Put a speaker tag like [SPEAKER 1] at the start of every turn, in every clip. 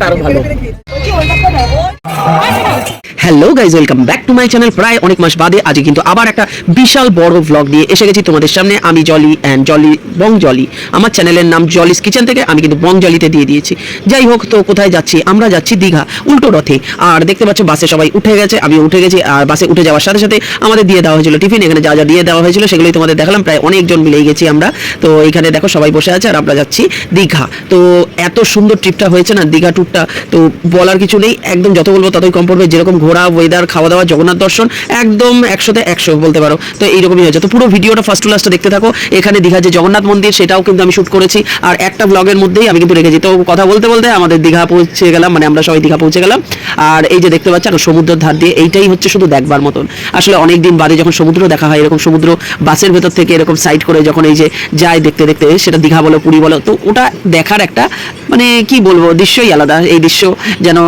[SPEAKER 1] আরো ভালো। Hello guys, welcome back to my channel. প্রায় অনেক মাস বাদে আজকে কিন্তু আবার একটা বিশাল বড় ভ্লগ নিয়ে এসে গেছি তোমাদের সামনে। আমি জলি অ্যান্ড জলি বং জলি, আমার চ্যানেলের নাম জলিস কিচেন থেকে আমি কিন্তু বং জলিতে দিয়ে দিয়েছি। যাই হোক, তো কোথায় যাচ্ছি? আমরা যাচ্ছি দীঘা উল্টো রথে। আর দেখতে পাচ্ছ বাসে সবাই উঠে গেছে, আমি উঠে গেছি। আর বাসে উঠে যাওয়ার সাথে সাথে আমাদের দিয়ে দেওয়া হয়েছিল টিফিন। এখানে যা যা দিয়ে দেওয়া হয়েছিল সেগুলোই তোমাদের দেখালাম। প্রায় অনেকজন মিলেই গেছি আমরা। তো এখানে দেখো সবাই বসে আছে আর আমরা যাচ্ছি দীঘা। তো এত সুন্দর ট্রিপটা হয়েছে না, দীঘা ট্যুরটা তো বলার কিছু নেই। একদম যত বলবো ততই কম পড়বে। যেরকম ঘোরা, ওয়েদার, খাওয়া দাওয়া, জগন্নাথ দর্শন একদম 100তে 100 বলতে পারো। তো এইরকমই হয়েছে। তো পুরো ভিডিওটা ফার্স্ট টু লাস্ট দেখতে থাকো। এখানে দীঘা যে জগন্নাথ মন্দির সেটাও কিন্তু আমি শুট করেছি আর একটা ব্লগের মধ্যেই আমি কিন্তু রেখেছি। তো কথা বলতে বলতে আমাদের দীঘা পৌঁছে গেলাম, মানে আমরা সবাই দীঘা পৌঁছে গেলাম। আর এই যে দেখতে পাচ্ছ সমুদ্রের ধার দিয়ে, এইটাই হচ্ছে শুধু দেখবার মতন। আসলে অনেক দিন বাদে যখন সমুদ্র দেখা হয়, এরকম সমুদ্র বাসের ভেতর থেকে এরকম সাইড করে যখন এই যে যায় দেখতে দেখতে, সেটা দীঘা বলো পুরী বলো, তো ওটা দেখার একটা মানে কি বলবো দৃশ্যই আলাদা। এই দৃশ্য যেন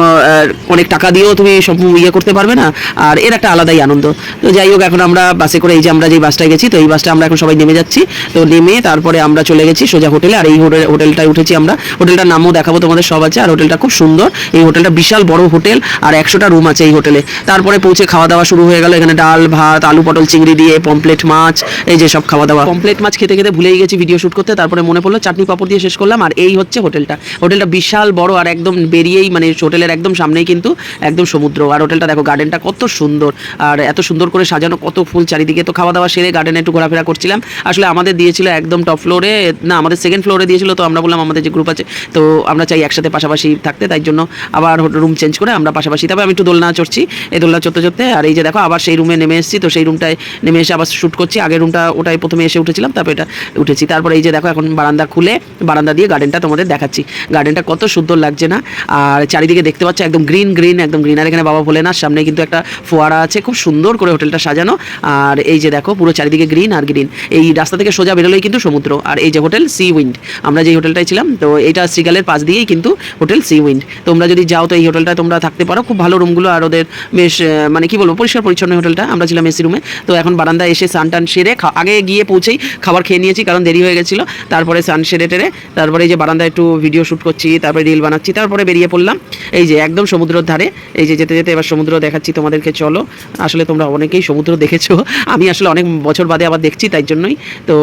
[SPEAKER 1] অনেক টাকা দিয়েও তুমি সব ইয়ে করতে পারবে না, আর এর একটা আলাদাই আনন্দ। তো যাই হোক, এখন আমরা বাসে করে এই যে আমরা যে বাসটায় গেছি, তো এই বাসটা আমরা এখন সবাই নেমে যাচ্ছি। তো নেমে তারপরে আমরা চলে গেছি সোজা হোটেলে। আর এই হোটেলটায় উঠেছি আমরা। হোটেলটার নামও দেখাবো তোমাদের, সব আছে। আর হোটেলটা খুব সুন্দর। এই হোটেলটা বিশাল বড় হোটেল আর 100টা রুম আছে এই হোটেলে। তারপরে পৌঁছে খাওয়া দাওয়া শুরু হয়ে গেল। এখানে ডাল ভাত, আলু পটল চিংড়ি দিয়ে, পমপ্লেট মাছ, এই যে সব খাওয়া দাওয়া। পমপ্লেট মাছ খেতে খেতে ভুলেই গেছি ভিডিও শুট করতে। তারপরে মনে পড়লো চাটনি পাপড় দিয়ে শেষ করলাম। আর এই হচ্ছে হোটেলটা। হোটেলটা বিশাল বড় আর একদম বেরিয়েই মানে হোটেলের একদম সামনেই কিন্তু একদম সমুদ্র। আর হোটেলটা দেখো, গার্ডেনটা কত সুন্দর আর এত সুন্দর করে সাজানো, কত ফুল চারিদিকে। তো খাওয়া দাওয়া সেরে গার্ডেনে একটু ঘোরাফেরা করছিলাম। আসলে আমাদের দিয়েছিল একদম টপ ফ্লোরে, না আমাদের সেকেন্ড ফ্লোরে দিয়েছিল। তো আমরা বললাম আমাদের যে গ্রুপ আছে তো আমরা চাই একসাথে পাশাপাশি থাকতে, তাই জন্য আবার রুম চেঞ্জ করে আমরা পাশাপাশি। তবে আমি একটু দোলনা চড়ছি, এই দোলনা চড়তে চড়তে। আর এই যে দেখো আবার সেই রুমে নেমে এসেছি। তো সেই রুমটায় নেমে এসে আবার শ্যুট করছি। আগের রুমটা ওটাই প্রথমে এসে উঠেছিলাম, তারপর এটা উঠেছি। তারপরে এই যে দেখো এখন বারান্দা খুলে বারান্দা দিয়ে গার্ডেনটা তোমাদের দেখাচ্ছি। গার্ডেনটা কত সুন্দর লাগছে না? আর চারিদিকে দেখতে পাচ্ছ একদম গ্রিন গ্রিন, একদম গ্রিন। আর এখানে বাবা ভোলেনাথ, সামনে কিন্তু একটা ফোয়ারা আছে, খুব সুন্দর করে হোটেলটা সাজানো। আর এই যে দেখো পুরো চারিদিকে গ্রিন আর গ্রিন। এই রাস্তা থেকে সোজা বেরোলেই কিন্তু সমুদ্র। আর এই যে হোটেল সি উইন্ড, আমরা যে হোটেলটায় ছিলাম, তো এটা শ্রীগালের পাশ দিয়েই কিন্তু হোটেল সি উইন্ড। তোমরা যদি যাও তো এই হোটেলটায় তোমরা থাকতে পারো। খুব ভালো রুমগুলো আর ওদের বেশ মানে কি বলবো পরিষ্কার পরিচ্ছন্ন হোটেলটা। আমরা ছিলাম এসি রুমে। তো এখন বারান্দায় এসে সান টান সেরে আগে গিয়ে পৌঁছেই খাবার খেয়ে নিয়েছি, কারণ দেরি হয়ে গেছিলো। তারপরে সান সেরে টেরে তারপরে এই যে বারান্দায় একটু ভিডিও শ্যুট করছি, তারপরে রিল বানাচ্ছি, তারপরে বেরিয়ে পড়লাম এই যে একদম সমুদ্রের ধারে। এই যে যেতে যেতে এবার সমুদ্র দেখাচ্ছি তোমাদেরকে, চলো। আসলে তোমরা অনেকেই সমুদ্র দেখেছো, আমি আসলে অনেক বছর বাদে আবার দেখছি, তাই জন্যই। তো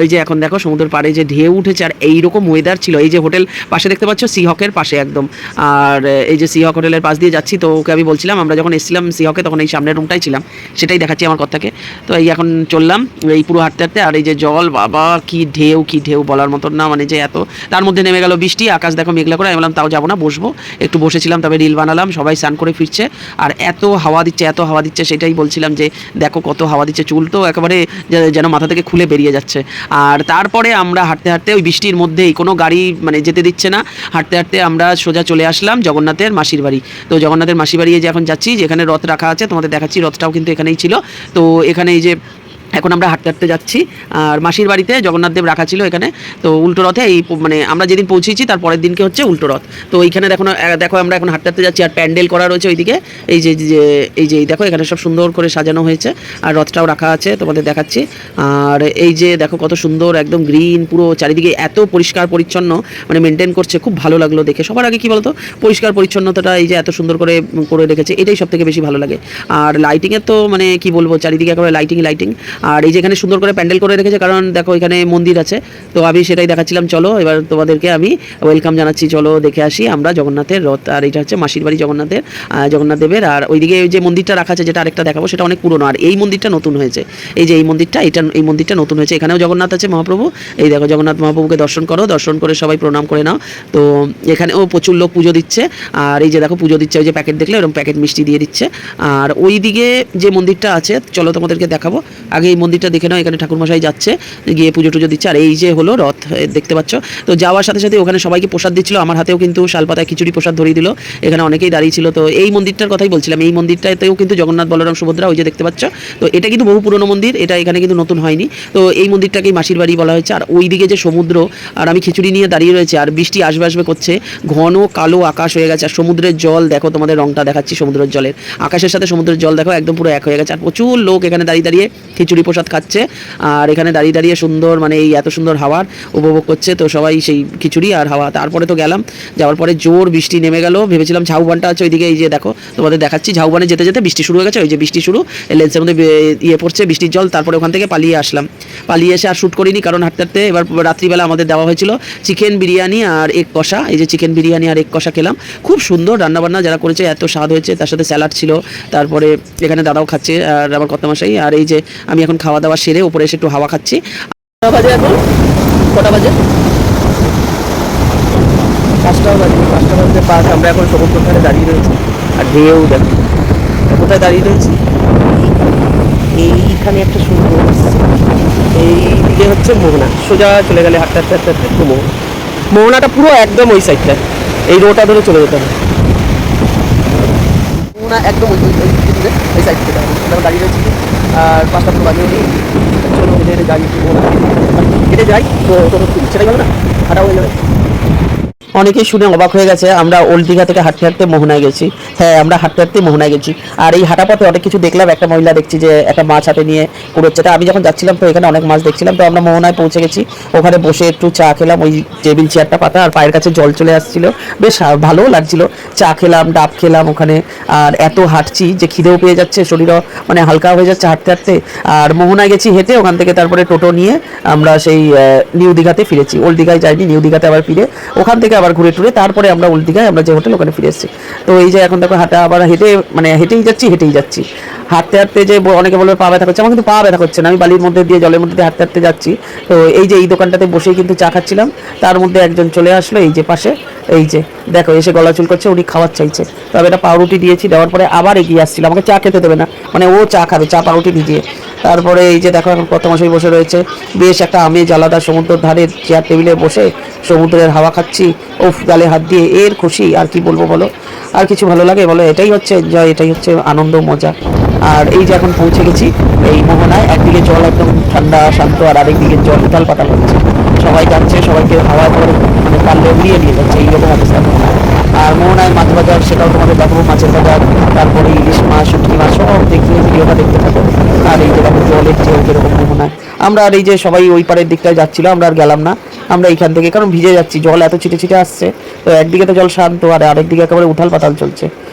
[SPEAKER 1] এই যে এখন দেখো সমুদ্রের পাড়ে যে ঢেউ উঠেছে আর এইরকম ওয়েদার ছিল। এই যে হোটেল পাশে দেখতে পাচ্ছ সিহকের পাশে একদম। আর এই যে সিহক হোটেলের পাশ দিয়ে যাচ্ছি। তো ওকে আমি বলছিলাম আমরা যখন এসেছিলাম সিহকে তখন এই সামনের রুমটাই ছিলাম, সেটাই দেখাচ্ছি আমার কথাকে। তো এই এখন চললাম এই পুরো হাঁটতে হাঁটতে। আর এই যে জল, বাবা কি ঢেউ, কি ঢেউ বলার মতন না, মানে যে এত। তার মধ্যে নেমে গেল বৃষ্টি, আকাশ দেখো মেঘলা করে। আমি বললাম তাও যাবো না, বসবো একটু। বসেছিলাম, তবে রিল বানালাম। সবাই স্নান করে ফিরছে আর এত হাওয়া দিচ্ছে, এত হাওয়া দিচ্ছে, সেটাই বলছিলাম যে দেখো কত হাওয়া দিচ্ছে। চুল তো একেবারে যেন মাথা থেকে খুলে বেরিয়ে যাচ্ছে। আর তারপরে আমরা হাঁটতে হাঁটতে ওই বৃষ্টির মধ্যেই, কোনো গাড়ি মানে যেতে দিচ্ছে না, হাঁটতে হাঁটতে আমরা সোজা চলে আসলাম জগন্নাথের মাসির বাড়ি। তো জগন্নাথের মাসির বাড়ি যে এখন যাচ্ছি, যেখানে রথ রাখা আছে তোমাদের দেখাচ্ছি। রথটাও কিন্তু এখানেই ছিল। তো এখানে এই যে এখন আমরা হাঁটতে হাঁটতে যাচ্ছি। আর মাসির বাড়িতে জগন্নাথদেব রাখা ছিল এখানে। তো উল্টো রথে এই মানে আমরা যেদিন পৌঁছেছি তার পরের দিনকে হচ্ছে উল্টো রথ। তো এইখানে দেখো আমরা এখন হাঁটতে হাঁটতে যাচ্ছি। আর প্যান্ডেল করা রয়েছে ওইদিকে। এই যে দেখো এখানে সব সুন্দর করে সাজানো হয়েছে আর রথটাও রাখা আছে, তোমাদের দেখাচ্ছি। আর এই যে দেখো কত সুন্দর, একদম গ্রিন পুরো চারিদিকে, এত পরিষ্কার পরিচ্ছন্ন মানে মেনটেন করছে, খুব ভালো লাগলো দেখে। সবার আগে কি বলতো, পরিষ্কার পরিচ্ছন্নতাটা এই যে এত সুন্দর করে করে রেখেছে, এটাই সব থেকে বেশি ভালো লাগে। আর লাইটিংয়ের তো মানে কি বলবো, চারিদিকে একেবারে লাইটিং। আর এই যে এখানে সুন্দর করে প্যান্ডেল করে রেখেছে, কারণ দেখো এখানে মন্দির আছে। তো আমি সেটাই দেখাচ্ছিলাম। চলো এবার তোমাদেরকে আমি ওয়েলকাম জানাচ্ছি, চলো দেখে আসি আমরা জগন্নাথের রথ। আর এটা হচ্ছে মাসির বাড়ি জগন্নাথ দেবের। আর ওইদিকে যে মন্দিরটা রাখা আছে, যেটা আরেকটা দেখাবো, সেটা অনেক পুরনো। আর এই মন্দিরটা নতুন হয়েছে। এই যে এই মন্দিরটা নতুন হয়েছে। এখানেও জগন্নাথ আছে মহাপ্রভু। এই দেখো জগন্নাথ মহাপ্রভুকে দর্শন করো, দর্শন করে সবাই প্রণাম করে নাও। তো এখানেও প্রচুর লোক পুজো দিচ্ছে। আর এই যে দেখো পুজো দিচ্ছে, ওই যে প্যাকেট দেখলে এরকম প্যাকেট মিষ্টি দিয়ে দিচ্ছে। আর ওইদিকে যে মন্দিরটা আছে, চলো তোমাদেরকে দেখাবো। আগে এই মন্দিরটা দেখে নাও, এখানে ঠাকুরমশাই যাচ্ছে, গিয়ে পুজো টুজো দিচ্ছে। আর এই যে হলো রথ, দেখতে পাচ্ছ। তো যাওয়ার সাথে সাথে ওখানে সবাইকে প্রসাদ দিচ্ছিল। আমার হাতেও কিন্তু শালপাতায় খিচুড়ি প্রসাদ ধরিয়ে দিল। এখানে অনেকেই দাঁড়িয়ে ছিল। তো এই মন্দিরটার কথাই বলছিলাম। এই মন্দিরটাতেও কিন্তু জগন্নাথ বলরাম সুভদ্রা, ওই যে দেখতে পাচ্ছ। তো এটা কিন্তু বহু পুরনো মন্দির, এটা এখানে কিন্তু নতুন হয়নি। তো এই মন্দিরটাকেই মাসির বাড়ি বলা হয়েছে। আর ওইদিকে যে সমুদ্র, আর আমি খিচুড়ি নিয়ে দাঁড়িয়ে রয়েছে, আর বৃষ্টি আসবে আসবে করছে, ঘন কালো আকাশ হয়ে গেছে। আর সমুদ্রের জল দেখো, তোমাদের রংটা দেখাচ্ছি সমুদ্রের জলের, আকাশের সাথে সমুদ্রের জল দেখো একদম পুরো এক হয়ে গেছে। আর প্রচুর লোক এখানে দাঁড়িয়ে দাঁড়িয়ে খিচুড়ি খিচুড়ি প্রসাদ খাচ্ছে আর এখানে দাঁড়িয়ে দাঁড়িয়ে সুন্দর মানে এই এত সুন্দর হাওয়ার উপভোগ করছে। তো সবাই সেই খিচুড়ি আর হাওয়া। তারপরে তো গেলাম, যাওয়ার পরে জোর বৃষ্টি নেমে গেল। ভেবেছিলাম ঝাউবানটা আছে ওইদিকে, এই যে দেখো তোমাদের দেখাচ্ছি, ঝাউবানে যেতে যেতে বৃষ্টি শুরু হয়ে গেছে। ওই যে বৃষ্টি শুরু, লেন্সের মধ্যে ইয়ে পড়ছে বৃষ্টির জল। তারপরে ওখান থেকে পালিয়ে আসলাম, পালিয়ে এসে আর শ্যুট করিনি কারণ হাঁটতে হাঁটতে। এবার রাত্রিবেলা আমাদের দেওয়া হয়েছিল চিকেন বিরিয়ানি আর এগ কষা। এই যে চিকেন বিরিয়ানি আর এগ কষা খেলাম, খুব সুন্দর রান্নাবান্না যারা করেছে, এত স্বাদ হয়েছে। তার সাথে স্যালাড ছিল। তারপরে এখানে দাদাও খাচ্ছে আর আমার কর্তামশাই। আর এই যে আমি এখন খাওয়া দাওয়া সেরে উপরে এসে একটু হাওয়া খাচ্ছি। কটা বাজে এখন? কটা বাজে? 5টা বাজে। 5টা বাজে 5। আমরা এখন সমুদ্রের ধারে দাঁড়িয়ে রয়েছি আর ঢেউ দেখো। কোথায় দাঁড়িয়ে রয়েছি? এইখানে একটা সুন্দর, এইদিকে হচ্ছে মোহনা। সোজা চলে গেলে হাঁটতে হাঁটতে হাঁটতে হাঁটতে একটু মোহনাটা পুরো একদম ওই সাইডটা, এই রোডটা ধরে চলে যেতে হবে। মোহনা একদম ওই সাইড থেকে আমরা দাঁড়িয়ে রয়েছি। আর 5টা পুরো বাজে নেই, চলো হেঁটে যাই, হেঁটে যাই তো সেটাই হবে না, হাঁটা হয়ে যাবে। অনেকেই শুনে অবাক হয়ে গেছে, আমরা ওল্ড দীঘা থেকে হাঁটতে হাঁটতে মোহনায় গেছি। হ্যাঁ, আমরা হাঁটতে হাঁটতে মোহনায় গেছি। আর এই হাঁটা পথে অনেক কিছু দেখলাম। একটা মহিলা দেখছি যে একটা মাছ হাতে নিয়ে কুড়োচ্ছে। আমি যখন যাচ্ছিলাম তো এখানে অনেক মাছ দেখছিলাম। তো আমরা মোহনায় পৌঁছে গেছি, ওখানে বসে একটু চা খেলাম। ওই টেবিল চেয়ারটা পাতা আর পায়ের কাছে জল চলে আসছিল, বেশ ভালোও লাগছিল। চা খেলাম, ডাব খেলাম ওখানে। আর এত হাঁটছি যে খিদেও পেয়ে যাচ্ছে, শরীরও মানে হালকা হয়ে যাচ্ছে হাঁটতে হাঁটতে। আর মোহনায় গেছি হেঁটে, ওখান থেকে তারপরে টোটো নিয়ে আমরা সেই নিউ দীঘাতে ফিরেছি। ওল্ড দীঘায় যাইনি, নিউ দীঘাতে আবার ফিরে ওখান থেকে আবার ঘুরে টুরে তারপরে আমরা ওল্ড দীঘায় আমরা যে হোটেল ওখানে ফিরে এসেছি। তো এই যে এখন দেখো হাঁটা আবার হেঁটে মানে হেঁটেই যাচ্ছি। হাঁটতে হাঁটতে যে অনেকে বলবে পা ব্যথা করছে, আমার কিন্তু পা ব্যথা করছে না। আমি বালির মধ্যে দিয়ে জলের মধ্যে দিয়ে হাঁটতে হাঁটতে যাচ্ছি। তো এই যে এই দোকানটাতে বসেই কিন্তু চা খাচ্ছিলাম, তার মধ্যে একজন চলে আসলো এই যে পাশে, এই যে দেখো এসে গলা চুল করছে, উনি খাওয়ার চাইছে। তবে এটা পাউরুটি দিয়েছি, দেওয়ার পরে আবার এগিয়ে আসছিল, আমাকে চা খেতে দেবে না, মানে ও চা খাবে, চা পাউরুটি দিয়ে। তারপরে এই যে দেখো এখন কত মাসেই বসে রয়েছে, বেশ একটা আমেজ আলাদা। সমুদ্রের ধারে চেয়ার টেবিলে বসে সমুদ্রের হাওয়া খাচ্ছি, উফ গালে হাত দিয়ে এর খুশি আর কি বলবো বলো। আর কিছু ভালো লাগে বলো? এটাই হচ্ছে এনজয়, এটাই হচ্ছে আনন্দ মজা। আর এই যে এখন পৌঁছে গেছি এই মোহনায়। একদিকে জল একদম ঠান্ডা শান্ত আর আরেকদিকে জল উতাল পাতাল হচ্ছে, সবাই যাচ্ছে, সবাইকে হাওয়া করে মানে পারলে উড়িয়ে নিয়ে যাচ্ছে, এইরকম অবস্থা মোহনায়। আর মোহনায় মাছ বাজার, সেটাও তোমাদের দেখাবো, মাছের বাজার, তারপরে ইলিশ মাছ, শুটকি মাছ সব দেখিয়ে ভিডিওটা দেখতে থাকো। আর এই যে দেখো জলের ঢেউ কিরকম মোহনায়। আমরা আর এই যে সবাই ওই পাড়ের দিকটায় যাচ্ছিল, আমরা আর গেলাম না। আমরা এইখান থেকে, কারণ ভিজে যাচ্ছি, জল এত ছিটে ছিটে আসছে। তো একদিকে তো জল শান্ত আর আরেকদিকে একেবারে উথাল পাতাল চলছে,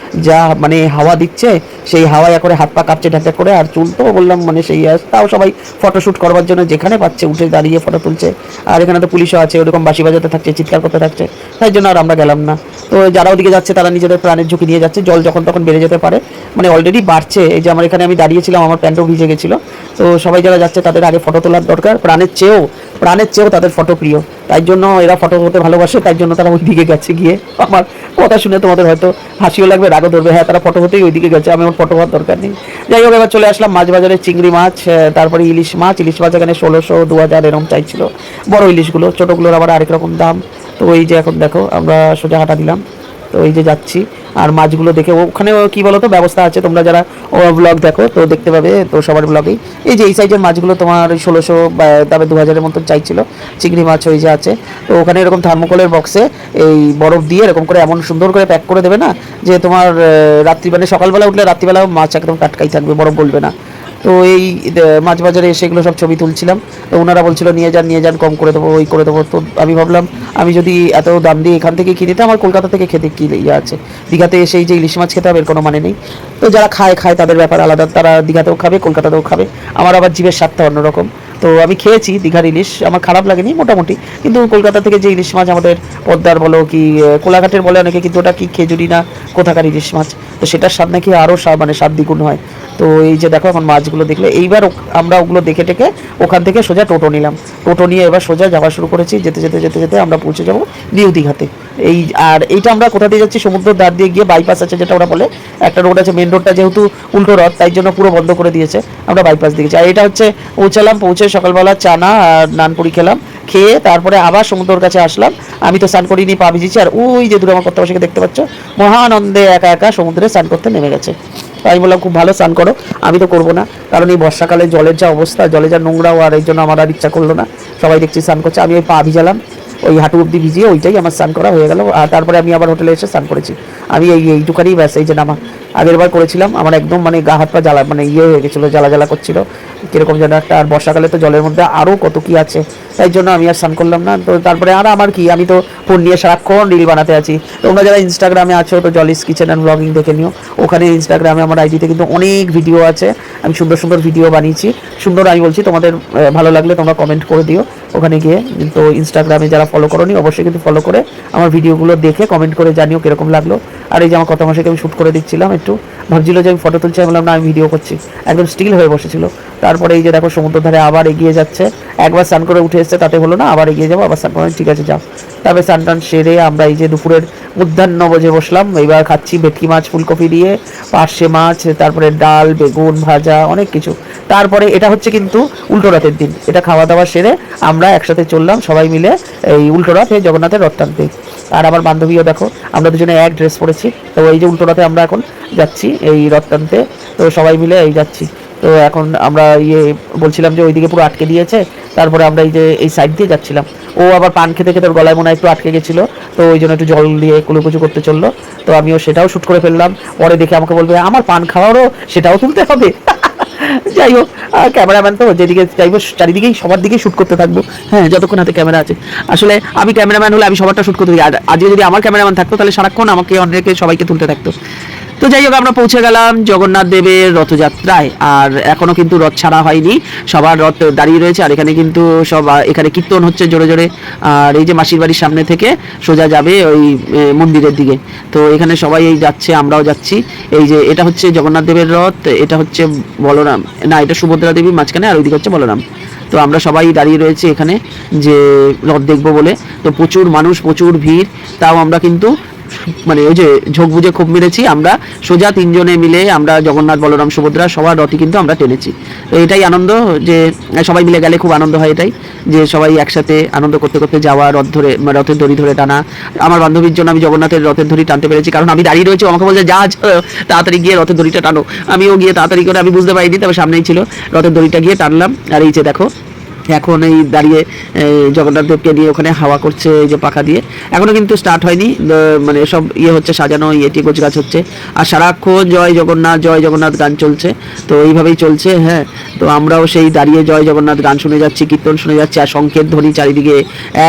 [SPEAKER 1] যা মানে হাওয়া দিচ্ছে, সেই হাওয়ায় করে হাত পা কাঁপছে ঢাকা করে। আর চুল তো বললাম মানে সেই, তাও সবাই ফটোশ্যুট করবার জন্য যেখানে পাচ্ছে উঠে দাঁড়িয়ে ফটো তুলছে। আর এখানে তো পুলিশও আছে, ওরকম বাঁশি বাজাতে থাকছে, চিৎকার করতে থাকছে, তাই জন্য আর আমরা গেলাম না। তো যারা ওদিকে যাচ্ছে তারা নিজেদের প্রাণের ঝুঁকি নিয়ে যাচ্ছে, জল যখন তখন বেড়ে যেতে পারে, মানে অলরেডি বাড়ছে। এই যে আমার এখানে আমি দাঁড়িয়েছিলাম, আমার প্যান্টও ভিজে গেছিলো। তো সবাই যারা যাচ্ছে তাদের আগে ফটো তোলার দরকার, প্রাণের চেয়েও তাদের ফটো প্রিয়, তাই জন্য এরা ফটো করতে ভালোবাসে, তাই জন্য তারা ওই দিকে গেছে। গিয়ে আমার কথা শুনে তোমাদের হয়তো হাসিও লাগবে, রাগও ধরবে, হ্যাঁ তারা ফটো হতেই ওই দিকে গেছে, আমি আমার ফটো হওয়ার দরকার নেই। যাই হোক, এবার চলে আসলাম মাছ বাজারে। চিংড়ি মাছ, তারপরে ইলিশ মাছ এখানে 1600 2000 এরকম চাইছিল বড় ইলিশগুলো, ছোটোগুলোর আবার আরেক রকম দাম। তো এই যে এখন দেখো আমরা সোজা হাঁটা দিলাম, তো এই যে যাচ্ছি। আর মাছগুলো দেখে ওখানে কি বলো তো ব্যবস্থা আছে, তোমরা যারা ব্লগ দেখো তো দেখতে পাবে, তো সবার ব্লগেই এই যে এই সাইজের মাছগুলো তোমার 1600 বা তারপরে 2000-এর মতন চাইছিল চিংড়ি মাছ। ওই যে আছে, তো ওখানে এরকম থার্মোকলের বক্সে এই বরফ দিয়ে এরকম করে এমন সুন্দর করে প্যাক করে দেবে না যে তোমার রাত্রি মানে সকালবেলা উঠলে রাত্রিবেলা মাছ একদম টাটকাই থাকবে, বরফ বলবে না। তো এই মাছ বাজারে এসে এগুলো সব ছবি তুলছিলাম। তো ওনারা বলছিল নিয়ে যান, কম করে দেবো, ওই করে দেবো। তো আমি ভাবলাম আমি যদি এত দাম দিয়ে এখান থেকে কিনে, আমার কলকাতা থেকে খেতে কি ইয়ে আছে, দীঘাতে এসে যে ইলিশ মাছ খেতে হবে এর কোনো মানে নেই। তো যারা খায় তাদের ব্যাপার আলাদা, তারা দীঘাতেও খাবে কলকাতাতেও খাবে। আমার আবার জিভের স্বাদটা অন্যরকম। তো আমি খেয়েছি দীঘার ইলিশ, আমার খারাপ লাগেনি মোটামুটি। কিন্তু কলকাতা থেকে যে ইলিশ মাছ আমাদের পদ্মার বলো কি কোলাঘাটের বলে অনেকে, কিন্তু ওটা কি খেজুরি না কোথাকার ইলিশ মাছ, তো সেটার স্বাদ নাকি আরও মানে স্বাদ দ্বিগুণ হয়। তো এই যে দেখো এখন মাছগুলো দেখলে, এইবার আমরা ওগুলো দেখে টেকে ওখান থেকে সোজা টোটো নিলাম। টোটো নিয়ে এবার সোজা যাওয়া শুরু করেছি। যেতে যেতে যেতে যেতে আমরা পৌঁছে যাবো নিউ দীঘাতে। এই আর এইটা আমরা কোথা দিয়ে যাচ্ছি, সমুদ্রের ধার দিয়ে গিয়ে বাইপাস আছে যেটা ওরা বলে, একটা রোড আছে, মেন রোডটা যেহেতু উল্টো রথ তাই জন্য পুরো বন্ধ করে দিয়েছে, আমরা বাইপাস দিয়ে গেছি। আর এটা হচ্ছে পৌঁছে সকালবেলা চানা আর নানপুরি খেলাম, খেয়ে তারপরে আবার সমুদ্রের কাছে আসলাম। আমি তো স্নান করিনি, পা ভিজেছি। আর ওই যে দূরে আমার কর্তাবাসীকে দেখতে পাচ্ছ, মহানন্দে একা একা সমুদ্রে স্নান করতে নেমে গেছে। তাই বললাম খুব ভালো স্নান করো, আমি তো করবো না, কারণ এই বর্ষাকালে জলের যা অবস্থা, জলে যা নোংরাও, আর এই জন্য আমার আর ইচ্ছা করলো না। সবাই দেখছি স্নান করছে, আমি ওই পা ভিজালাম।
[SPEAKER 2] ওই হাঁটু অব্দি ভিজিয়ে ওইটাই আমার স্নান করা হয়ে গেল। আর তারপরে আমি আবার হোটেলে এসে স্নান করেছি। আমি এইটুখানি ব্যাস, এই যে নামা আগের বার করেছিলাম, আমার একদম মানে গা হাত পা জ্বালা, মানে হয়ে গেছিলো, জ্বালা জ্বালা করছিল কীরকম যেন একটা। আর বর্ষাকালে তো জলের মধ্যে আরও কত কী আছে, তাই জন্য আমি আর স্নান করলাম না। তো তারপরে আর আমার কি, আমি তো ফোন নিয়ে সারাক্ষণ রিল বানাতে আছি। তোমরা যারা ইনস্টাগ্রামে আছো তো জলিস কিচেন অ্যান্ড ব্লগিং দেখে নিও, ওখানে ইনস্টাগ্রামে আমার আইডিতে কিন্তু অনেক ভিডিও আছে, আমি সুন্দর সুন্দর ভিডিও বানিয়েছি। সুন্দর আমি বলছি, তোমাদের ভালো লাগলে তোমরা কমেন্ট করে দিও ওখানে গিয়ে। তো ইনস্টাগ্রামে যারা ফলো করোনি অবশ্যই কিন্তু ফলো করে আমার ভিডিওগুলো দেখে কমেন্ট করে জানিও কীরকম লাগলো। আর এই যে আমার কথা মাসেকে আমি শ্যুট করে দিচ্ছিলাম, একটু ভাবছিল যে আমি ফটো তুলছি, আমি বললাম না আমি ভিডিও করছি, একদম স্টিল হয়ে বসেছিল। তারপরে এই যে দেখো সমুদ্র ধারে আবার এগিয়ে যাচ্ছে, একবার স্নান করে উঠে এসছে তাতে হলো না, আবার এগিয়ে যাবো, আবার স্নান করে, ঠিক আছে যাও। তারপরে স্নান টান সেরে আমরা এই যে দুপুরের মধ্যাহ্ন ভোজে বসলাম। এবার খাচ্ছি ভেটকি মাছ ফুলকপি দিয়ে, পার্শে মাছ, তারপরে ডাল, বেগুন ভাজা, অনেক কিছু। তারপরে এটা হচ্ছে কিন্তু উল্টো রথের দিন, এটা খাওয়া দাওয়া সেরে আমরা একসাথে চললাম সবাই মিলে এই উল্টো রথে জগন্নাথের রথ টানতে। আর আমার বান্ধবীও দেখো, আমরা দুজনে এক ড্রেস পরেছি। তো এই যে উল্টো রথে আমরা এখন যাচ্ছি এই রথ টানতে, তো সবাই মিলে এই যাচ্ছি। তো এখন আমরা বলছিলাম যে ওইদিকে পুরো আটকে দিয়েছে, তারপরে আমরা এই যে এই সাইড দিয়ে যাচ্ছিলাম। ও আবার পান খেতে খেতে ওর গলায় মনে হয় একটু আটকে গেছিলো, তো ওই জন্য একটু জল দিয়ে কুলুকুচু করতে চললো। তো আমিও সেটাও শ্যুট করে ফেললাম। পরে দেখে আমাকে বলবে আমার পান খাওয়ারও সেটাও তুলতে হবে। যাই হোক, ক্যামেরাম্যান তো যেদিকে চাইবো চারিদিকেই সবার দিকেই শ্যুট করতে থাকবো, হ্যাঁ যতক্ষণ হাতে ক্যামেরা আছে। আসলে আমি ক্যামেরাম্যান হলে আমি সবারটা শ্যুট করতে দিই, আর আজকে যদি আমার ক্যামেরাম্যান থাকতো তাহলে সারাক্ষণ আমাকে অনেকে সবাইকে তুলতে থাকতো। তো যাই হোক, আমরা পৌঁছে গেলাম জগন্নাথ দেবের রথযাত্রায়। আর এখনো কিন্তু রথ ছাড়া হয়নি, সবার রথ দাঁড়িয়ে রয়েছে। আর এখানে কিন্তু সব এখানে কীর্তন হচ্ছে জোরে জোরে। আর এই যে মাসির বাড়ির সামনে থেকে সোজা যাবে ওই মন্দিরের দিকে। তো এখানে সবাই এই যাচ্ছে, আমরাও যাচ্ছি। এই যে এটা হচ্ছে জগন্নাথ দেবের রথ, এটা হচ্ছে বলরাম, না এটা সুভদ্রা দেবী মাঝখানে, আর ওইদিকে হচ্ছে বলরাম। তো আমরা সবাই দাঁড়িয়ে রয়েছে এখানে যে রথ দেখবো বলে। তো প্রচুর মানুষ, প্রচুর ভিড়, তাও আমরা কিন্তু মানে ওই যে ঝোঁক বুঝে খুব মেরেছি আমরা, সোজা তিনজনে মিলে আমরা জগন্নাথ বলরাম সুভদ্রা সবার রথই কিন্তু আমরা টেনেছি। তো এটাই আনন্দ, যে সবাই মিলে গেলে খুব আনন্দ হয়, এটাই যে সবাই একসাথে আনন্দ করতে করতে যাওয়া, রথ ধরে রথের দড়ি ধরে টানা। আমার বান্ধবীর জন্য আমি জগন্নাথের রথের দড়ি টানতে পেরেছি, কারণ আমি দাঁড়িয়ে রয়েছি, আমাকে বলছে যা তাড়াতাড়ি গিয়ে রথের দড়িটা টানো। আমিও গিয়ে তাড়াতাড়ি করে, আমি বুঝতে পারিনি তবে সামনেই ছিল, রথের দড়িটা গিয়ে টানলাম। আর এই যে দেখো এখন এই দাঁড়িয়ে জগন্নাথ দেবকে নিয়ে ওখানে হাওয়া করছে এই যে পাখা দিয়ে। এখনো কিন্তু স্টার্ট হয়নি, মানে সব হচ্ছে সাজানো, গোছ গাছ হচ্ছে। আর সারাক্ষণ জয় জগন্নাথ জয় জগন্নাথ গান চলছে, তো এইভাবেই চলছে। হ্যাঁ, তো আমরাও সেই দাঁড়িয়ে জয় জগন্নাথ গান শুনে যাচ্ছি, কীর্তন শুনে যাচ্ছি, আর শঙ্খের ধ্বনি চারিদিকে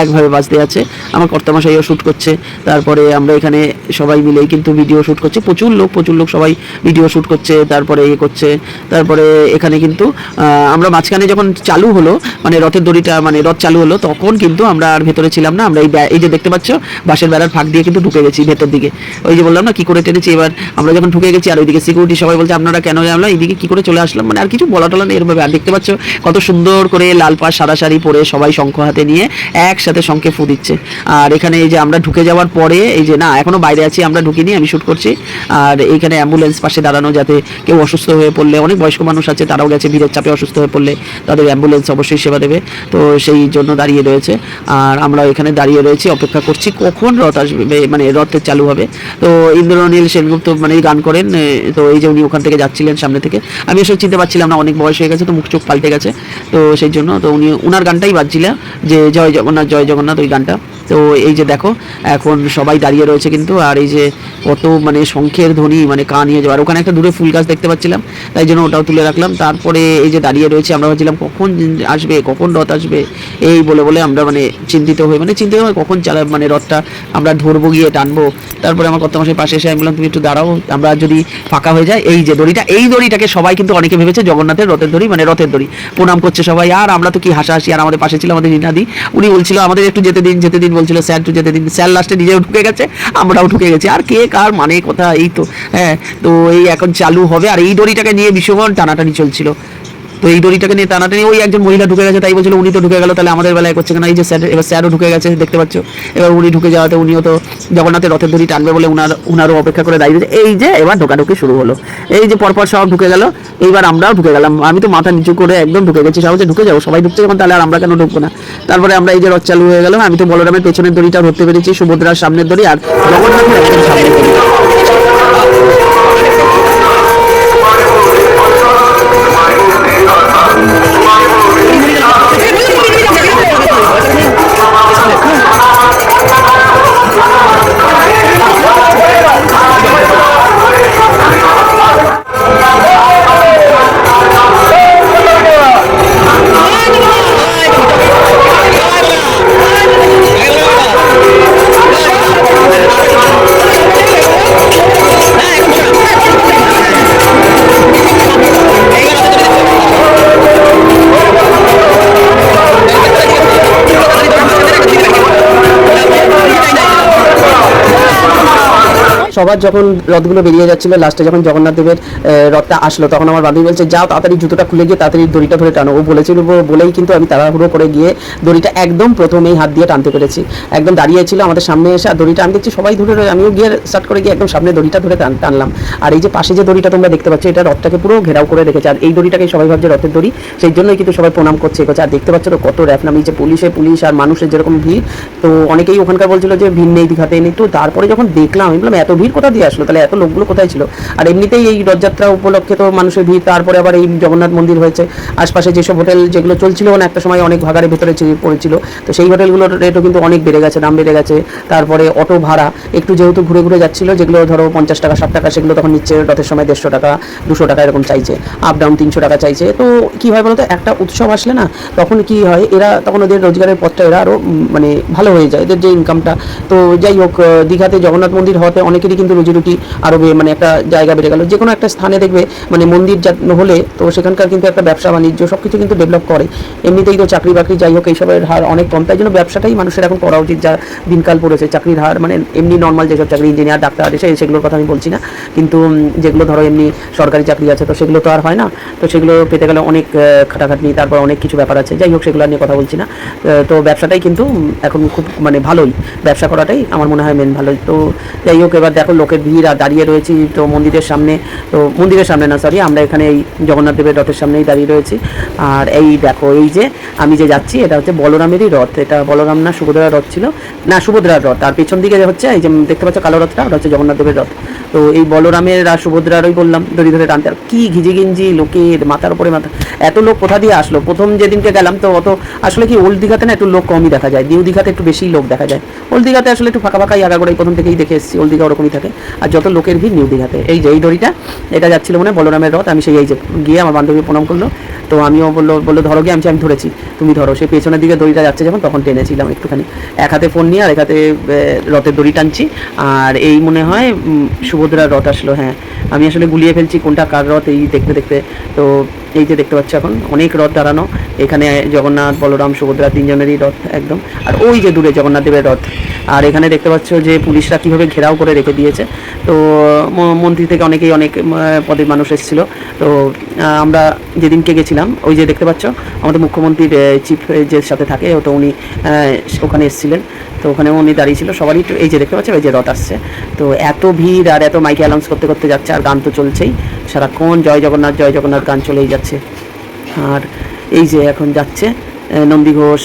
[SPEAKER 2] একভাবে বাজতে আছে। আমার কর্তামশাইও শ্যুট করছে, তারপরে আমরা এখানে সবাই মিলেই কিন্তু ভিডিও শ্যুট করছে, প্রচুর লোক সবাই ভিডিও শ্যুট করছে, তারপরে করছে। তারপরে এখানে কিন্তু আমরা মাঝখানে যখন চালু হলো, মানে রথের দড়িটা, মানে রথ চালু হলো, তখন কিন্তু আমরা আর ভেতরে ছিলাম না। আমরা এই যে দেখতে পাচ্ছ বাঁশের বেড়ার ফাঁক দিয়ে কিন্তু ঢুকে গেছি ভেতর দিকে। ওই যে বললাম না কি করে টেনেছি। এবার আমরা যখন ঢুকে গেছি, আর ওইদিকে সিকিউরিটি সবাই বলছে আপনারা কেন জানলাম, এইদিকে কি করে চলে আসলাম, মানে আর কিছু বলা টলা নেই এরভাবে। আর দেখতে পাচ্ছ কত সুন্দর করে লাল পাড় সাদা শাড়ি পরে সবাই শঙ্খ হাতে নিয়ে একসাথে শঙ্খে ফু দিচ্ছে। আর এখানে এই যে আমরা ঢুকে যাওয়ার পরে, এই যে না এখনো বাইরে আছি, আমরা ঢুকিনি, আমি শ্যুট করছি। আর এইখানে অ্যাম্বুলেন্স পাশে দাঁড়ানো, যাতে কেউ অসুস্থ হয়ে পড়লে, অনেক বয়স্ক মানুষ আছে তারাও গেছে ভিড়ের চাপে, অসুস্থ হয়ে পড়লে তাদের অ্যাম্বুলেন্স অবশ্যই সেবা দেবে, তো সেই জন্য দাঁড়িয়ে রয়েছে। আর আমরা এখানে দাঁড়িয়ে রয়েছি, অপেক্ষা করছি কখন রথ আসবে, মানে রথে চালু হবে। তো ইন্দ্রনীল সেনগুপ্ত মানে গান করেন, তো এই যে উনি ওখান থেকে যাচ্ছিলেন সামনে থেকে, আমি এসব চিনতে পারছিলাম না, অনেক বয়স হয়ে গেছে তো মুখ চোখ পাল্টে গেছে, তো সেই জন্য তো উনি ওনার গানটাই বাজছিল, যে জয় জগন্নাথ ওই গানটা। তো এই যে দেখো এখন সবাই দাঁড়িয়ে রয়েছে কিন্তু, আর এই যে কত মানে শঙ্খের ধ্বনি, মানে কান নিয়ে যাওয়ার। ওখানে একটা দূরে ফুল গাছ দেখতে পাচ্ছিলাম, তাই জন্য ওটাও তুলে রাখলাম। তারপরে এই যে দাঁড়িয়ে রয়েছে, আমরা ভাবছিলাম কখন আসবে, কখন রথ আসবে, এই বলে বলে আমরা মানে চিন্তিত হয়ে কখন মানে রথটা আমরা ধরবো, গিয়ে টানবো। তারপরে আমার কর্তামশাই পাশে এসে আমি বললাম তুমি একটু দাঁড়াও, আমরা যদি ফাঁকা হয়ে যায়, এই যে দড়িটা, এই দড়িটাকে সবাই কিন্তু অনেকে ভেবেছে জগন্নাথের রথের দড়ি, মানে রথের দড়ি, প্রণাম করছে সবাই। আর আমরা তো কি হাসাহাসি। আর আমাদের পাশে ছিল আমাদের রিনাদি, উনি বলছিল আমাদের একটু যেতে দিন বলছিল, স্যার একটু যেতে দিন। স্যার লাস্টে নিজেও ঢুকে গেছে, আমরাও ঢুকে গেছি। আর কে কার মানে কথা, এই তো। হ্যাঁ, তো এই এখন চালু হবে, আর এই দড়িটাকে নিয়ে ভীষণ টানাটানি চলছিল। তো এই দড়িটাকে নিয়ে টানাটানি, ওই একজন মহিলা ঢুকে গেছে, তাই বলছিল উনি তো ঢুকে গেল, তাহলে আমাদের বেলায় করছে কেন। এই যে স্যার, এবার স্যারও ঢুকে গেছে দেখতে পাচ্ছ। এবার উনি ঢুকে যাওয়াতে উনিও তো জগন্নাথের রথের দড়ি টানবে বলে উনারও অপেক্ষা করে দাঁড়িয়ে। এই যে এবার ঢোকাঢুকি শুরু হলো, এই যে পরপর সব ঢুকে গেল, এইবার আমরাও ঢুকে গেলাম। আমি তো মাথা নিচু করে একদম ঢুকে গেছি, সবাই ঢুকে যাবো, সবাই ঢুকছে যখন, তাহলে আর আমরা কেন ঢুকবো না। তারপরে আমরা এই যে রথ চালু হয়ে গেল, আমি তো বলরামের পেছনের দড়িটা ধরতে পেরেছি, সুভদ্রার সামনের দড়ি, আর জগন্নাথের একদম সামনের দড়ি।
[SPEAKER 1] সবার যখন রথগুলো বেরিয়ে যাচ্ছিল, লাস্টে যখন জগন্নাথ দেবের রথটা আসলো, তখন আমার বান্ধবী বলছে যাও তাড়াতাড়ি জুতোটা খুলে গিয়ে তাড়াতাড়ি দড়িটা ধরে টানো। ও বলেছিল বলেই কিন্তু আমি তাড়াহুড়ো করে গিয়ে দড়িটা একদম প্রথমেই হাত দিয়ে টানতে পেরেছি। একদম দাঁড়িয়েছিল আমাদের সামনে এসে, আর দড়িটা আমি দেখছি সবাই ধরে রয়েছে, আমিও গিয়ে স্টার্ট করে গিয়ে একদম সামনে দড়িটা ধরে টানলাম। আর এই যে পাশে যে দড়িটা তোমরা দেখতে পাচ্ছ, এটা রথটাকে পুরো ঘেরাও করে রেখেছে, আর এই দড়িটাকে সবাই ভাবছে রথের দড়ি, সেই জন্যই কিন্তু সবাই প্রণাম করছে এগোচ্ছে। আর দেখতে পাচ্ছ তো কত র্যাফ নামিয়েছে, পুলিশ আর মানুষের যেরকম ভিড়। তো অনেকেই ওখানকার বলছিল যে ভিড় নেই দীঘাতে নেই, তো তারপরে যখন দেখলাম আমি বললাম এত ভিড় কোথা দিয়ে আসলো, তাহলে এত লোকগুলো কোথায় ছিল। আর এমনিতেই এই রথযাত্রা উপলক্ষে তো মানুষের ভিড়, তারপরে আবার এই জগন্নাথ মন্দির হয়েছে, আশপাশে যেসব হোটেল যেগুলো চলছিল মানে একটা সময় অনেক ভাগাড়ের ভেতরে পড়েছিল, তো সেই হোটেলগুলোর রেটও কিন্তু অনেক বেড়ে গেছে, দাম বেড়ে গেছে। তারপরে অটো ভাড়া একটু যেহেতু ঘুরে ঘুরে যাচ্ছিল, যেগুলো ধরো 50 টাকা 60 টাকা, সেগুলো তখন নিচ্ছে রথের সময় 150 টাকা 200 টাকা এরকম চাইছে, আপ ডাউন 300 টাকা চাইছে। তো কী হয় বলতো, একটা উৎসব আসলে না তখন কি হয়, এরা তখন ওদের রোজগারের পথটা এরা আরও মানে ভালো হয়ে যায়, এদের যে ইনকামটা। তো যাই হোক, দীঘাতে জগন্নাথ মন্দির হওয়াতে অনেকেরই কিন্তু রুজি রুটি আরও মানে একটা জায়গা বেড়ে গেল। যে কোনো একটা স্থানে দেখবে মানে মন্দির হলে তো সেখানকার কিন্তু একটা ব্যবসা বাণিজ্য সব কিছু কিন্তু ডেভেলপ করে। এমনিতেই তো চাকরি বাকরি যাই হোক এইসবের হার অনেক কম, তাই জন্য ব্যবসাটাই মানুষের এখন করা উচিত। যা দিনকাল পড়েছে চাকরির হার মানে এমনি নর্মাল যেসব চাকরি ইঞ্জিনিয়ার ডাক্তার সেগুলোর কথা আমি বলছি না, কিন্তু যেগুলো ধরো এমনি সরকারি চাকরি আছে তো সেগুলো তো আর হয় না, তো সেগুলো পেতে গেলে অনেক খাটাখাটনি, তারপর অনেক কিছু ব্যাপার আছে। যাই হোক সেগুলো নিয়ে কথা বলছি না। তো ব্যবসাটাই কিন্তু এখন খুব মানে ভালোই, ব্যবসা করাটাই আমার মনে হয় মেন ভালোই। তো যাই হোক, এবার দেখো লোকের ভিড়, আর দাঁড়িয়ে রয়েছি তো মন্দিরের সামনে, তো মন্দিরের সামনে না সরি, আমরা এখানে এই জগন্নাথ দেবের রথের সামনেই দাঁড়িয়ে রয়েছি। আর এই দেখো এই যে আমি যে যাচ্ছি এটা হচ্ছে বলরামেরই রথ, এটা বলরাম না সুভদ্রার রথ ছিল, না সুভদ্রার রথ। আর পেছন দিকে হচ্ছে এই যে দেখতে পাচ্ছ কালো রথটা, ওটা হচ্ছে জগন্নাথ দেবের রথ। তো এই বলরামের আর সুভদ্রারই বললাম দড়ি ধরে টানতে, আর কি ঘিজিগিঞ্জি লোকের, মাথার উপরে মাথা, এত লোক কোথা দিয়ে আসলো। প্রথম যেদিনকে গেলাম তো অত আসলে কি ওল্ড দীঘাতে না একটু লোক কমই দেখা যায়, নিউ দীঘাতে একটু বেশি লোক দেখা যায়। ওল্ড দীঘাতে আসলে একটু ফাঁকা ফাঁকাই আগাগোড়াই প্রথম থেকেই দেখে এসেছি, ওল্ড দীঘা ওরকমই থাকে। আর যত লোকের ভিড় নিউ দীঘাতে। এই যে এই দড়িটা এটা যাচ্ছিল মানে বলরামের রথ, আমি সেই এই যে গিয়ে আমার বান্ধবী প্রণাম করলো, তো আমিও বললো ধরো গিয়ে, আমি ধরেছি, তুমি ধরো। সেই পেছনের দিকে দড়িটা যাচ্ছে যখন তখন টেনেছিলাম একটুখানি, এক হাতে ফোন নিয়ে আর এক হাতে রথের দড়ি টানছি। আর এই মনে হয় সুভদ্রার রথ আসলো, হ্যাঁ আমি আসলে গুলিয়ে ফেলছি কোনটা কার রথ এই দেখতে দেখতে। তো এই যে দেখতে পাচ্ছ এখন অনেক রথ দাঁড়ানো, এখানে জগন্নাথ বলরাম সুভদ্রা তিনজনেরই রথ একদম। আর ওই যে দূরে জগন্নাথ দেবের রথ। আর এখানে দেখতে পাচ্ছ যে পুলিশরা কীভাবে ঘেরাও করে রেখে দিয়েছে। তো মন্ত্রী থেকে অনেকেই অনেক পদের মানুষ এসেছিলো। তো আমরা যেদিনকে গেছিলাম ওই যে দেখতে পাচ্ছ আমাদের মুখ্যমন্ত্রীর চিফ যে সাথে থাকে, তো উনি ওখানে এসেছিলেন, তো ওখানেও উনি দাঁড়িয়েছিল। সবারই এই যে দেখতে পাচ্ছ এই যে রথ আসছে, তো এত ভিড় আর এত মাইকে অ্যানাউন্স করতে করতে যাচ্ছে, আর গান তো চলছেই সারাক্ষণ, জয় জগন্নাথ গান চলেই যাচ্ছে। আর এই যে এখন যাচ্ছে নন্দী ঘোষ,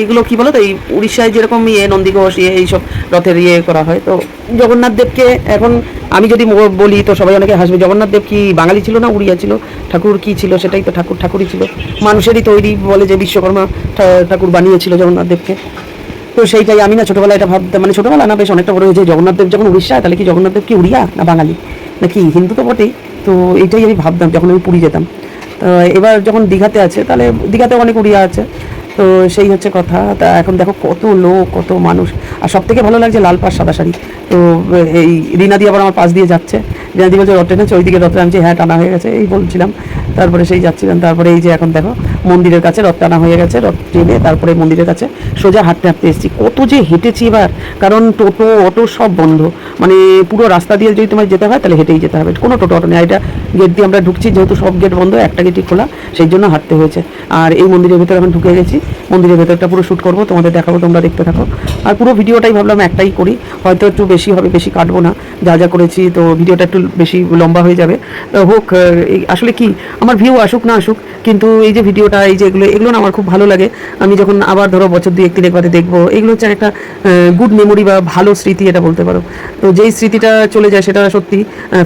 [SPEAKER 1] এইগুলো কি বলো তো, এই উড়িষ্যায় যেরকম নন্দী ঘোষ এইসব রথের করা হয়। তো জগন্নাথ দেবকে এখন আমি যদি বলি তো সবাই অনেকে হাসবে, জগন্নাথ দেব কি বাঙালি ছিল না উড়িয়া ছিল, ঠাকুর কি ছিল, সেটাই তো ঠাকুরই ছিল, মানুষেরই তৈরি, বলে যে বিশ্বকর্মা ঠাকুর বানিয়েছিল জগন্নাথ দেবকে। তো সেইটাই আমি না ছোটোবেলায় এটা ভাবতাম, মানে ছোটোবেলা না বেশ অনেকটা বড় হয়েছে, জগন্নাথ দেব যখন উড়িষ্যায় তাহলে কি জগন্নাথ দেব কি উড়িয়া না বাঙালি নাকি হিন্দু, তো বটেই। তো এইটাই আমি ভাবতাম যখন আমি পুরী যেতাম। তো এবার যখন দীঘাতে আছে তাহলে দীঘাতে অনেক উড়িয়া আছে, তো সেই হচ্ছে কথা। তা এখন দেখো কত লোক কত মানুষ, আর সব থেকে ভালো লাগছে লাল পাড় সাদা শাড়ি। তো এই রিনাদি আবার আমার পাশ দিয়ে যাচ্ছে, রিনাদি বলছে রথ টেনেছে, ওইদিকে রথ টানছে, হ্যাঁ টানা হয়ে গেছে এই বলছিলাম। তারপরে সেই যাচ্ছিলাম, তারপরে এই যে এখন দেখো মন্দিরের কাছে রথ টানা হয়ে গেছে, রথ টেনে তারপরে মন্দিরের কাছে সোজা হাঁটতে হাঁটতে এসেছি। কত যে হেঁটেছি এবার, কারণ টোটো অটো সব বন্ধ, মানে পুরো রাস্তা দিয়ে যদি তোমার যেতে হয় তাহলে হেঁটেই যেতে হবে, কোনো টোটো অটো নেই। এটা গেট দিয়ে আমরা ঢুকছি, যেহেতু সব গেট বন্ধ, একটা গেটই খোলা, সেই জন্য হাঁটতে হয়েছে। আর এই মন্দিরের ভেতরে এখন ঢুকে গেছি, মন্দিরের ভেতরটা পুরো শ্যুট করবো, তোমাদের দেখাবো, তোমরা দেখতে থাকো। আর পুরো ভিডিওটাই ভাবলাম একটাই করি, হয়তো একটু বেশি হবে, বেশি কাটবো না, যা করেছি, তো ভিডিওটা একটু বেশি লম্বা হয়ে যাবে। হোক, আসলে কি আমার ভিউ আসুক না আসুক, কিন্তু এই যে ভিডিওটা এই যে এগুলো না আমার খুব ভালো লাগে। আমি যখন আবার ধরো বছর 2-1 বাদে দেখবো, এগুলো হচ্ছে একটা গুড মেমোরি বা ভালো স্মৃতি এটা বলতে পারো। তো যেই স্মৃতিটা চলে যায় সেটা সত্যি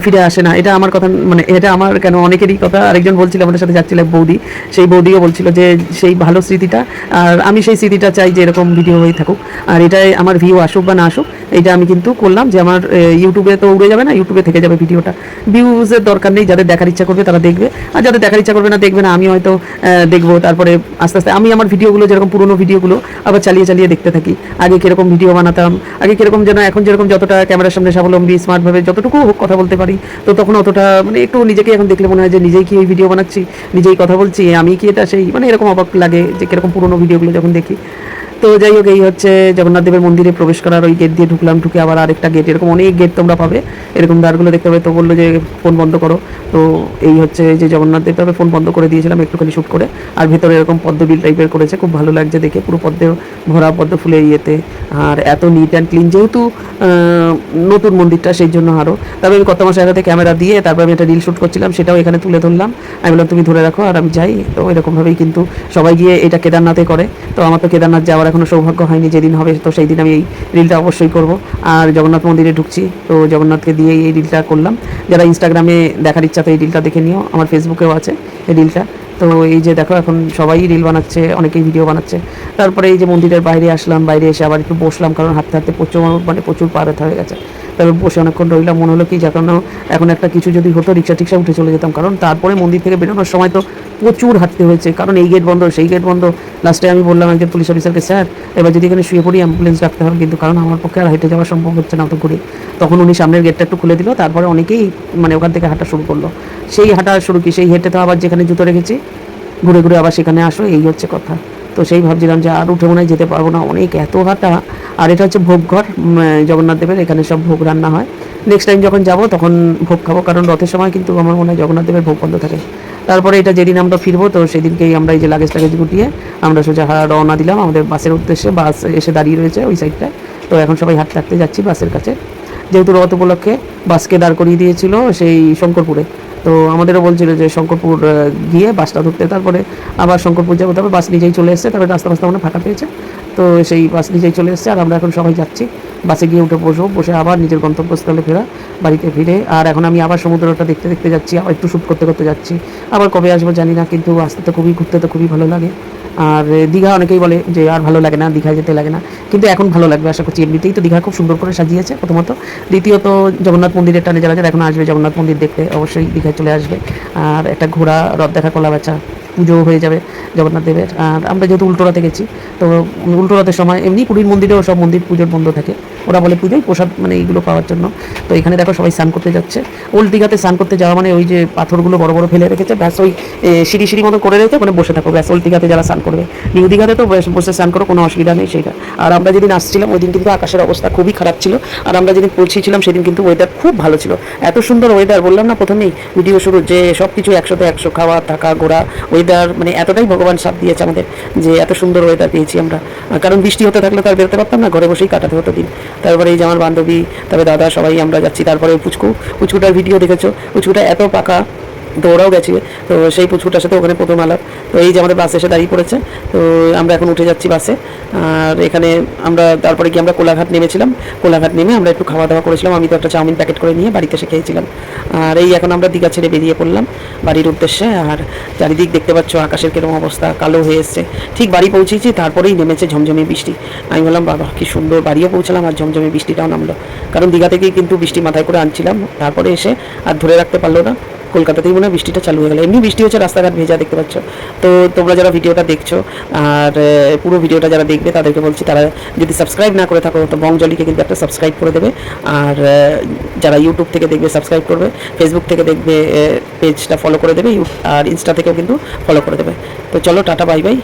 [SPEAKER 1] ফিরে আসে না, এটা আমার কথা, মানে এটা আমার কেন অনেকেরই কথা। আরেকজন বলছিল আমাদের সাথে যাচ্ছিল বৌদি, সেই বৌদিও বলছিল যে সেই ভালো স্মৃতিটা, আর আমি সেই স্মৃতিটা চাই যে এরকম ভিডিও হয়ে থাকুক। আর এটাই আমার ভিউ আসুক বা না আসুক, এটা আমি কিন্তু করলাম যে আমার ইউটিউবে তো উড়ে যাবে না, ইউটিউবে থেকে যাবে ভিডিওটা। ভিউজের দরকার নেই, যাদের দেখার ইচ্ছা করবে তারা দেখবে, আর যাদের দেখার ইচ্ছা করবে না দেখবে না, আমি হয়তো দেখবো। তারপরে আস্তে আস্তে আমি আমার ভিডিওগুলো যেরকম পুরোনো ভিডিওগুলো আবার চালিয়ে দেখতে থাকি, আগে কীরকম ভিডিও বানাতাম, আগে কীরকম যেন এখন যেরকম যতটা ক্যামেরার সামনে স্বাবলম্বী স্মার্টভাবে যতটুকু কথা বলতে পারি, তো তখন অতটা মানে একটু নিজেকে এখন দেখলে মনে হয় যে নিজেই কি এই ভিডিও বানাচ্ছি, নিজেই কথা বলছি, আমি কি এটা সেই, মানে এরকম অবাক লাগে যে কীরকম পুরোনো ভিডিওগুলো যখন দেখি।
[SPEAKER 2] তো যাই হোক, এই হচ্ছে জগন্নাথ দেবের মন্দিরে প্রবেশ করার ওই গেট দিয়ে ঢুকলাম, ঢুকে আবার আরেকটা গেট, এরকম অনেক গেট তোমরা পাবে, এরকম দ্বারগুলো দেখতে পাবে। তো বললো যে ফোন বন্ধ করো, তো এই হচ্ছে যে জগন্নাথ দেব, তবে ফোন বন্ধ করে দিয়েছিলাম একটুখানি শ্যুট করে। আর ভেতরে এরকম পদ্মবিল টাইপের করেছে, খুব ভালো লাগছে দেখে, পুরো পদ্মে ভরা, পদ্ম ফুলের ইয়েতে, আর এত নিট অ্যান্ড ক্লিন, যেহেতু নতুন মন্দিরটা সেই জন্য আরও। তবে আমি কত মাস আগে ক্যামেরা দিয়ে তারপর আমি একটা রিল শ্যুট করছিলাম, সেটাও এখানে তুলে ধরলাম। আমি বললাম তুমি ধরে রাখো আর আমি যাই। তো এরকমভাবেই কিন্তু সবাই গিয়ে এটা কেদারনাথে করে। তো আমার তো কেদারনাথ যাওয়ার এখনও সৌভাগ্য হয়নি, যেদিন হবে তো সেই দিন আমি এই রিলটা অবশ্যই করব। আর জগন্নাথ মন্দিরে ঢুকছি, তো জগন্নাথকে দিয়েই এই রিলটা করলাম। যারা ইনস্টাগ্রামে দেখার ইচ্ছা, তো এই রিলটা দেখে নিও, আমার ফেসবুকেও আছে এই রিলটা। তো এই যে দেখো, এখন সবাই রিল বানাচ্ছে, অনেকেই ভিডিও বানাচ্ছে। তারপরে এই যে মন্দিরের বাইরে আসলাম, বাইরে এসে আবার একটু বসলাম, কারণ হাঁটতে হাঁটতে প্রচুর পার হতে হয়ে গেছে। তারপর বসে অনেকক্ষণ রইলাম, মনে হলো কি যখন এখন একটা কিছু যদি হতো, রিক্সা টিক্সা উঠে চলে যেতাম, কারণ তারপরে মন্দির থেকে বেরোনোর সময় তো প্রচুর হাঁটতে হয়েছে, কারণ এই গেট বন্ধ, সেই গেট বন্ধ। লাস্টে আমি বললাম একজন পুলিশ অফিসারকে, স্যার এবার যদি এখানে শুয়ে পড়ি অ্যাম্বুলেন্স ডাকতে হবে কিন্তু, কারণ আমার পক্ষে আর হেঁটে যাওয়া সম্ভব হচ্ছে না অত করে। তখন উনি সামনের গেটটা একটু খুলে দিল, তারপরে অনেকেই মানে ওখান থেকে হাঁটা শুরু করলো। সেই হাঁটা শুরু কি, সেই হেঁটে তো আবার যেখানে জুতো রেখেছি ঘুরে ঘুরে আবার সেখানে আসো, এই হচ্ছে কথা। তো সেই ভাবছিলাম যে আর উঠে মনে হয় যেতে পারবো না, অনেক এত হাঁটা। আর এটা হচ্ছে ভোগঘর জগন্নাথ দেবের, এখানে সব ভোগ রান্না হয়। নেক্সট টাইম যখন যাব তখন ভোগ খাবো, কারণ রথের সময় কিন্তু আমার মনে হয় জগন্নাথ দেবের ভোগ বন্ধ থাকে। তারপরে এটা যেদিন আমরা ফিরবো, তো সেদিনকেই আমরা এই যে লাগেজ গুটিয়ে আমরা সোজা রওনা দিলাম আমাদের বাসের উদ্দেশ্যে। বাস এসে দাঁড়িয়ে রয়েছে ওই সাইডটায়। তো এখন সবাই হাঁটতে হাঁটতে যাচ্ছি বাসের কাছে, যেহেতু রথ উপলক্ষে বাসকে দাঁড় করিয়ে দিয়েছিল সেই শঙ্করপুরে। তো আমাদেরও বলছিল যে শঙ্করপুর গিয়ে বাসটা ধরতে, তারপরে আবার শঙ্করপুর যাবো। তবে বাস নিজেই চলে এসেছে, তবে রাস্তা মানে ফাঁকা পেয়েছে, তো সেই বাস নিজেই চলে এসেছে। আর আমরা এখন সবাই যাচ্ছি বাসে, গিয়ে উঠে বসবো, বসে আবার নিজের গন্তব্যস্থলে ফেরা, বাড়িতে ফিরে। আর এখন আমি আবার সমুদ্রটা দেখতে দেখতে যাচ্ছি, আবার একটু শ্যুট করতে করতে যাচ্ছি। আবার কবে আসবো জানি না, কিন্তু আসতে তো ঘুরতে তো খুবই ভালো লাগে। আর দীঘা অনেকেই বলে যে আর ভালো লাগে না, দীঘায় যেতে লাগে না, কিন্তু এখন ভালো লাগবে আশা করছি। এমনিতেই তো দীঘা খুব সুন্দর করে সাজিয়েছে প্রথমত, দ্বিতীয়ত জগন্নাথ মন্দিরের টানে যারা এখন আসবে জগন্নাথ মন্দির দেখতে, অবশ্যই দীঘায় চলে আসবে। আর একটা ঘোড়া রথ দেখা, কলা বেচা, পুজো হয়ে যাবে জগন্নাথ দেবের। আর আমরা যেহেতু উল্টোরাতে গেছি, তো উল্টোরাতের সময় এমনি পুরীর মন্দিরেও সব মন্দির পুজোর বন্ধ থাকে, ওরা বলে পুজোয় প্রসাদ মানে এইগুলো পাওয়ার জন্য। তো এখানে দেখো সবাই স্নান করতে যাচ্ছে। ওল্ড দীঘাতে স্নান করতে যাওয়া মানে ওই যে পাথরগুলো বড় বড় ফেলে রেখেছে, ব্যাস ওই সিঁড়ি মতো করে রেখে ওখানে বসে থাকো, ব্যাস। ওল্ড দীঘাতে যারা স্নান করবে, নিউ দীঘাতে তো বসে স্নান করো, কোনো অসুবিধা নেই সেটা। আর আমরা যেদিন আসছিলাম ওই দিন কিন্তু আকাশের অবস্থা খুবই খারাপ ছিল, আর আমরা যেদিন পৌঁছেছিলাম সেদিন কিন্তু ওয়েদার খুব ভালো ছিল। এত সুন্দর ওয়েদার, বললাম না প্রথমেই ভিডিও শুরু, যে সব কিছু 100তে 100, খাওয়া থাকা ঘোরা, ওয়েদার মানে এতটাই ভগবান সাথ দিয়েছে আমাদের যে এত সুন্দর ওয়েদার পেয়েছি আমরা। কারণ বৃষ্টি হতে থাকলে তার বেরোতে পারতাম না, ঘরে বসেই কাটাতে হতো দিন। তারপরে এই যে আমার বান্ধবী, তবে দাদা, সবাই আমরা যাচ্ছি। তারপরে পুচকুটার ভিডিও দেখেছো, পুচকুটা এত পাকা, তো ওরাও গেছে। তো সেই পুচকুটার সাথে ওখানে প্রথম আলাপ। তো এই যে আমাদের বাস এসে দাঁড়িয়ে পড়েছে, তো আমরা এখন উঠে যাচ্ছি বাসে। আর এখানে আমরা তারপরে কি আমরা কোলাঘাট নেমেছিলাম, কোলাঘাট নেমে আমরা একটু খাওয়া দাওয়া করেছিলাম। আমি তো একটা চাউমিন প্যাকেট করে নিয়ে বাড়িতে এসে খেয়েছিলাম। আর এই এখন আমরা দীঘা ছেড়ে বেরিয়ে পড়লাম বাড়ির উদ্দেশ্যে। আর চারিদিক দেখতে পাচ্ছ আকাশের কিরকম অবস্থা, কালো হয়ে এসছে। ঠিক বাড়ি পৌঁছেছি, তারপরেই নেমেছে ঝমঝমে বৃষ্টি। আমি বললাম বাবা কি সুন্দর, বাড়িও পৌঁছালাম আর ঝমঝমে বৃষ্টিটাও নামলো। কারণ দীঘা থেকেই কিন্তু বৃষ্টি মাথায় করে আনছিলাম, তারপরে এসে আর ধরে রাখতে পারলো না, কলকাতাতেই মনে হয় বৃষ্টিটা চালু হয়ে গেল। এমনি বৃষ্টি হচ্ছে, রাস্তাঘাট ভেজা দেখতে পাচ্ছ। তো তোমরা যারা ভিডিওটা দেখছো আর পুরো ভিডিওটা যারা দেখবে তাদেরকে বলছি, তারা যদি সাবস্ক্রাইব না করে থাকো তো বংজলিকে কিন্তু একটা সাবস্ক্রাইব করে দেবে। আর যারা ইউটিউব থেকে দেখবে সাবস্ক্রাইব করবে, ফেসবুক থেকে দেখবে পেজটা ফলো করে দেবে, আর ইনস্টা থেকেও কিন্তু ফলো করে দেবে। তো চলো টাটা, বাই বাই।